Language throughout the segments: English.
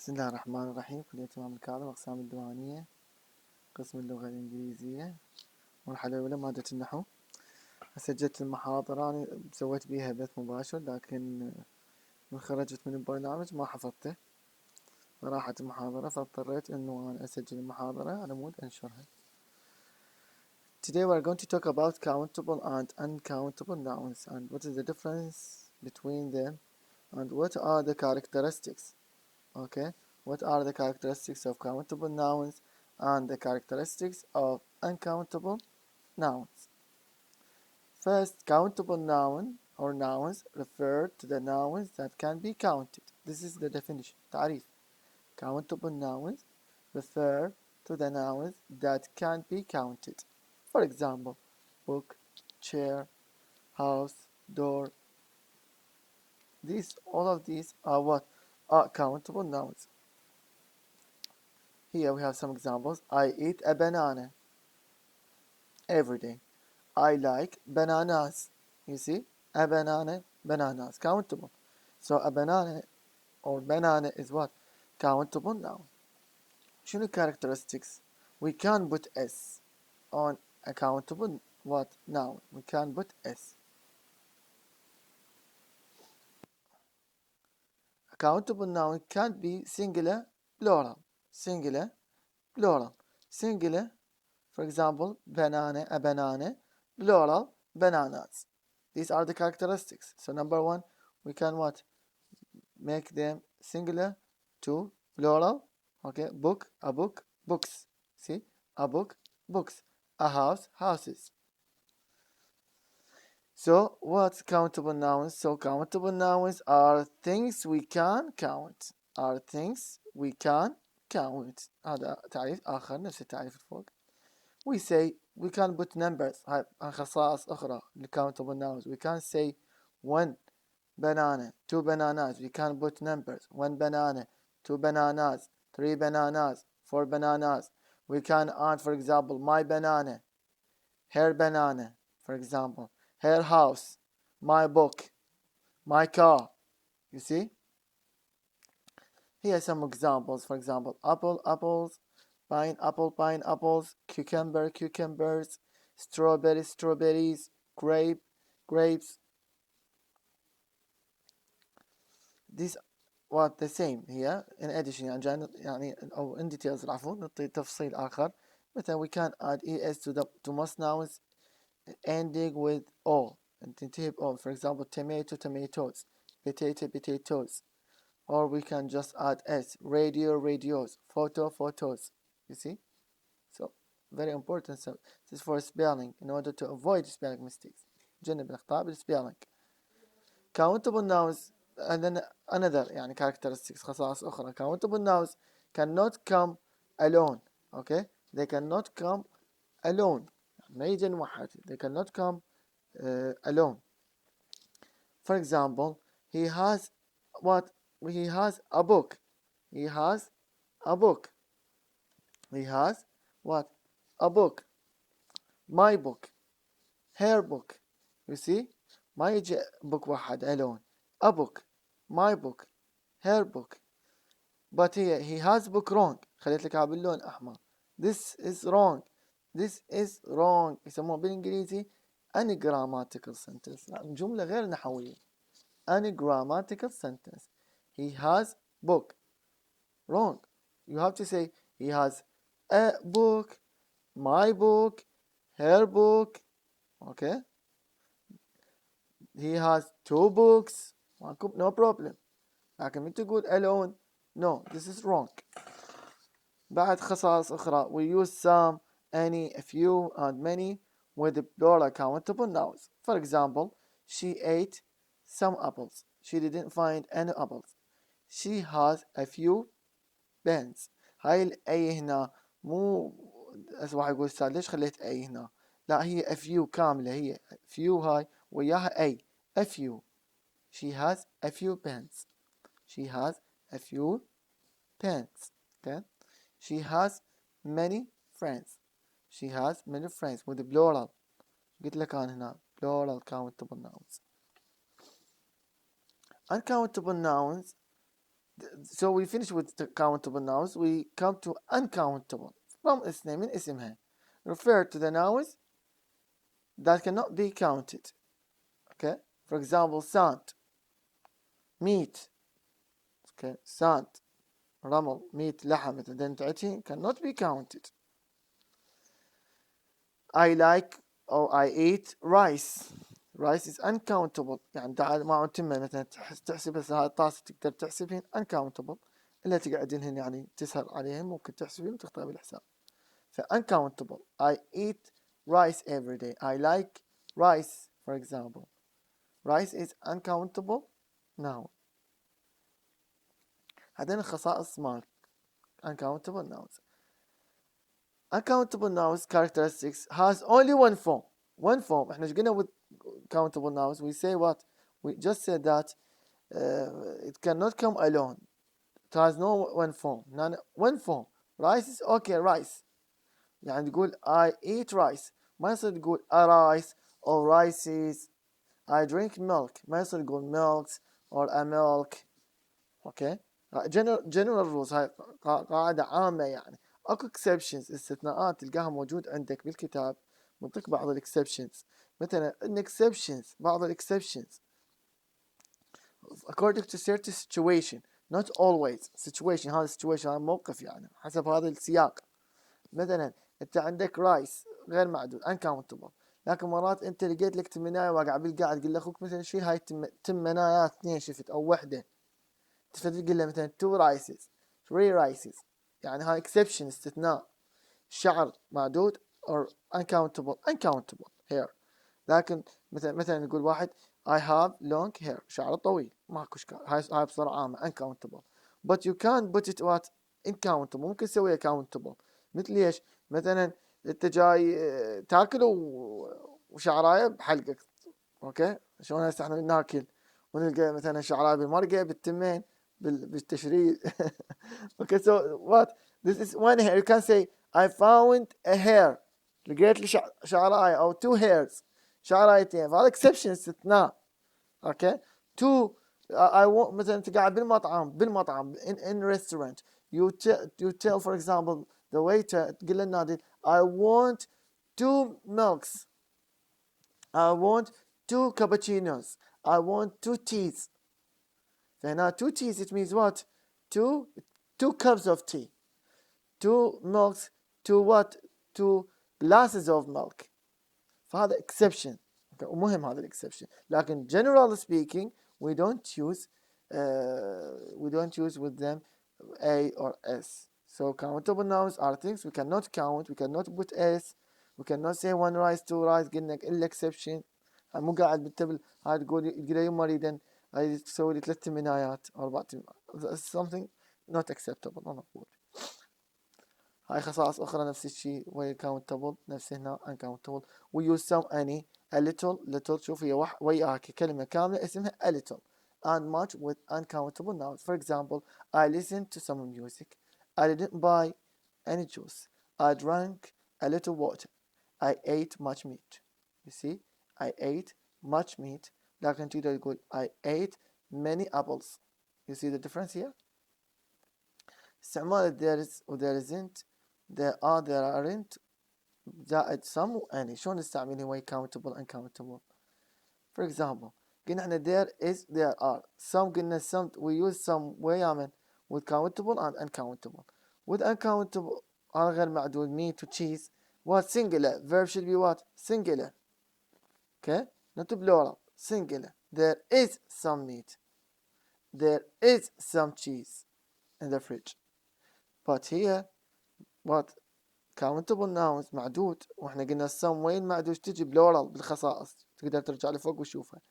بسم الله الرحمن الرحيم. كلية إمام الكاظم، أقسام الديوانية، قسم اللغة الإنجليزية، المرحلة الأولى، مادة النحو. سجلت المحاضرة، أنا سويت بيها بث مباشر، لكن من خرجت من البرنامج ما حفظته، راحت المحاضرة، فاضطريت إنه أنا أسجل المحاضرة على مود أنشرها. Today we are going to talk about countable and uncountable nouns and what is the difference between them and what are the characteristics. Okay, what are the characteristics of countable nouns and the characteristics of uncountable nouns? First, countable noun or nouns refer to the nouns that can be counted. This is the definition. تعريف. Countable nouns refer to the nouns that can be counted. For example, book, chair, house, door. All of these are what? Are countable nouns. Here we have some examples. I eat a banana every day. I like bananas. You see? A banana, bananas. Countable. So a banana or banana is what? Countable noun. شنو characteristics? We can put S on a countable what? Noun. We can put S. A countable noun can be singular, plural. Singular, plural. Singular, for example, banana, a banana, plural, bananas. These are the characteristics. So number one, we can what? Make them singular, two, plural, okay, book, a book, books. See? A book, books. A house, houses. So what's countable nouns? So countable nouns are things we can count. Are things we can count. هذا تعريف آخر نفس التعريف الفوق. We say we can put numbers. هاي خصائص أخرى لcountable nouns. We can say one banana, two bananas. We can put numbers. One banana, two bananas, three bananas, four bananas. We can add, for example, my banana, her banana, for example, her house, my book, my car. You see? Here are some examples. For example, apple, apples, pineapple, pineapples, cucumber, cucumbers, strawberry, strawberries, grape, grapes. These what the same here. In addition يعني أو in details العفو نعطي تفصيل آخر. مثلا we can add es to most nouns ending with o and تنتهي ب o. For example, tomato, tomatoes, potato, potatoes. Or we can just add s. Radio, radios, photo, photos. You see? So very important. So this is for spelling in order to avoid spelling mistakes. جنب الأخطاء بالspelling. Countable nouns and then another يعني characteristics خصائص أخرى. Countable nouns cannot come alone. Okay? They cannot come alone. ما يجي واحد. They cannot come alone. For example, he has what? He has a book. He has a book. He has what? A book. My book. Her book. You see? ما يجي book واحد alone. A book. My book. Her book. But here he has book wrong. خليت لك باللون أحمر. This is wrong. This is wrong. يسموه بالإنجليزي ungrammatical sentence. جملة غير نحوية. Ungrammatical sentence. He has book. Wrong. You have to say he has a book, my book, her book. Okay? He has two books. No problem. لكن من تقول alone, no, this is wrong. بعد خصائص أخرى. We use some, any, a few, and many with the plural countable nouns. For example, she ate some apples. She didn't find any apples. She has a few pens. هاي الأي هنا مو واحد يقول أستاذ ليش خليت أي هنا؟ لا هي a few كاملة. هي few هاي وياها أي. A few. She has a few pens. She has a few pens. Okay? She has many friends. She has many friends with the plural. قلت لك أنا هنا plural countable nouns. Uncountable nouns So we finish with the countable nouns. We come to uncountable. From اسم من اسمها. Refer to the nouns that cannot be counted. Okay. For example, sand, meat. Okay. Sand, رمل, meat, لحم. Identity cannot be counted. I like or I eat rice. Rice is uncountable. يعني ما تمه مثلا تحسب بس هاي الطاسة تقدر تحسبين uncountable. إلا تقعدينهن يعني تسهر عليهم ممكن تحسبين وتختاري بالحساب. ف uncountable. I eat rice every day. I like rice, for example. Rice is uncountable noun. هذين الخصائص مال uncountable nouns. Uncountable nouns characteristics has only one form. One form. احنا ايش قلنا with countable nouns? We say what? We just said that it cannot come alone. It has no one form. None, one form. Rice is okay, rice. يعني تقول I eat rice. ما يصير تقول a rice or rices. I drink milk. ما يصير تقول milks or a milk. Okay. General rules. هاي قاعدة عامة يعني. اكو exceptions استثناءات تلقاها موجود عندك بالكتاب. منطق بعض الاكسبشنز. مثلا ان exceptions بعض الاكسبشنز according to certain situation, not always. situation هذا situation هذا موقف يعني حسب هذا السياق. مثلا انت عندك رايس غير معدود uncountable. لكن مرات انت لقيت لك تمنايه واقع بالقاعد تقول لاخوك مثلا شيل هاي تمنايات اثنين شفت او وحده تقول له مثلا two rices three rices يعني هاي exception استثناء. شعر معدود or uncountable hair. لكن مثلا نقول واحد I have long hair شعر طويل ماكو اشكال. هاي بصورة عامة uncountable. But you can't put it what uncountable. ممكن تسويها countable. مثل ايش؟ مثلا انت جاي تاكل وشعرايه بحلقك. اوكي شلون هسه احنا ناكل ونلقى مثلا شعرايه بالمرقه بالتمين بالتشريد. Okay, so what? This is one hair. You can say I found a hair. لقيت لي شعرايه او two hairs. شعرايتين. فهذا exception استثناء. Okay. Two. I want مثلا انت قاعد بالمطعم in restaurant. You tell for example the waiter تقول للنادي I want two milks. I want two cappuccinos. I want two teas. فهنا two teas it means what? Two cups of tea. Two milks. Two what? Two glasses of milk. فهذا exception. Okay. ومهم هذا exception. لكن generally speaking we don't use with them A or S. So countable nouns are things we cannot count. We cannot put S. We cannot say one rice two rice قلنا إلا exception. مو قاعد بالتبل هاي تقول يوم مريدا هاي تسوي لي 3 منايات أو 4 something not acceptable ما مقبول. هاي خصائص أخرى نفس الشيء وهي countable نفس هنا uncountable. we use some any a little شوف هي وياك كلمة كاملة اسمها a little and much with uncountable nouns. For example I listened to some music. I didn't buy any juice. I drank a little water. I ate much meat. You see I ate much meat. لكن تقدر تقول I ate many apples. You see the difference here. استعمال there is و there isn't there are there aren't زائد some و any. شلون نستعمل هو countable uncountable. For example قلنا احنا there is there are. Some قلنا some we use some ويا with countable and uncountable. With uncountable هذا غير معدود meat و cheese what singular verb should be what singular. Okay not plural singular. There is some meat. There is some cheese in the fridge. But here what countable nouns معدود واحنا قلنا some وين معدود تجي plural بالخصائص تقدر ترجع لفوق وتشوفها.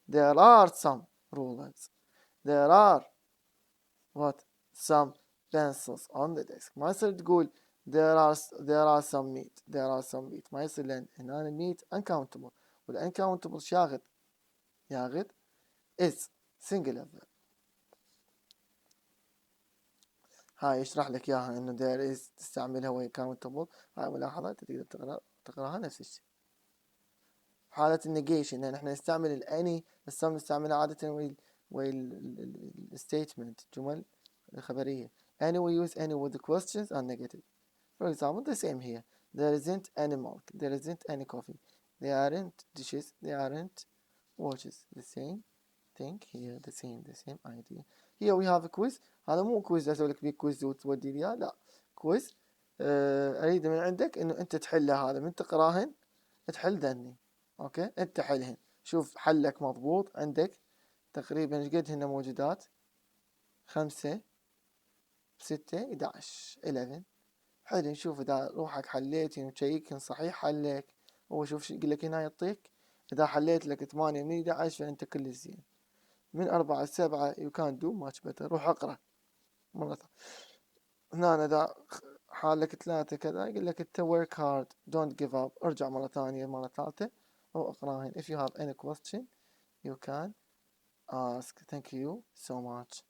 There are some rulers. There are what some pencils on the desk. ما يصير تقول there are some meat. There are some meat. ما يصير لأن هنا meat uncountable والuncountable شاغد ياغد is singular verb. هاي يشرح لك اياها انه there is تستعملها وهي countable. هاي ملاحظة تقدر تقراها نفس الشيء. حالة النيجيشن يعني احنا نستعمل الاني بس نستعملها عادة ويل statement جمل الخبرية. any we use any with the questions are negative. For example, the same here. There isn't any milk. There isn't any coffee. They aren't dishes. They aren't watches. The same thing here. The same idea. Here we have a quiz. هذا مو كويز أسوي لك بيه كويز وتودي لي لا كويز. أريد من عندك إنه أنت تحله هذا من تقراهن تحل ذني. أوكي أنت حلهن شوف حلك مضبوط عندك تقريبا ايش قد هن موجودات 5 6 11 11 حلو نشوف إذا روحك حليت وتشيكن صحيح حلك هو شوف شو يقول لك هنا يعطيك إذا حليت لك 8 من 11 فأنت كل زين من 4 ل 7 you can't do much better روح اقرأ مرة ثانية هنا إذا حالك 3 كذا يقول لك أنت work hard don't give up ارجع مرة ثانية مرة ثالثة أو اقرأهن if you have any question you can ask. Thank you so much.